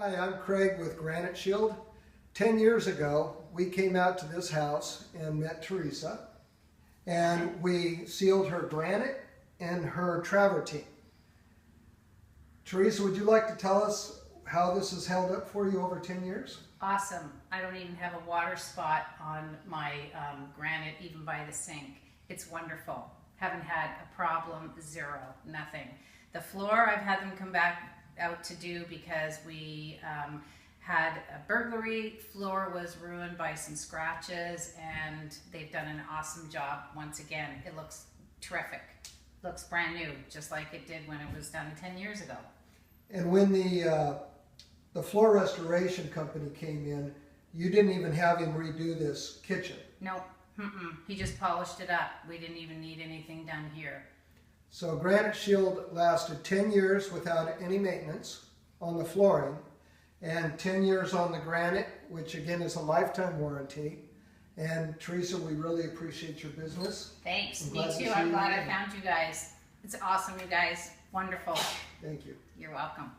Hi, I'm Craig with Granite Shield. 10 years ago, we came out to this house and met Teresa, and we sealed her granite and her travertine. Teresa, would you like to tell us how this has held up for you over 10 years? Awesome. I don't even have a water spot on my granite, even by the sink. It's wonderful. Haven't had a problem, zero, nothing. The floor, I've had them come back out to do because we had a burglary. Floor was ruined by some scratches, and they've done an awesome job once again. It looks terrific. Looks brand new, just like it did when it was done 10 years ago. And when the floor restoration company came in, you didn't even have him redo this kitchen. Nope. He just polished it up. We didn't even need anything done here. So Granite Shield lasted 10 years without any maintenance on the flooring, and 10 years on the granite, which again is a lifetime warranty. And Teresa, we really appreciate your business. Thanks. Me too. I'm glad I found you guys. It's awesome, you guys. Wonderful. Thank you. You're welcome.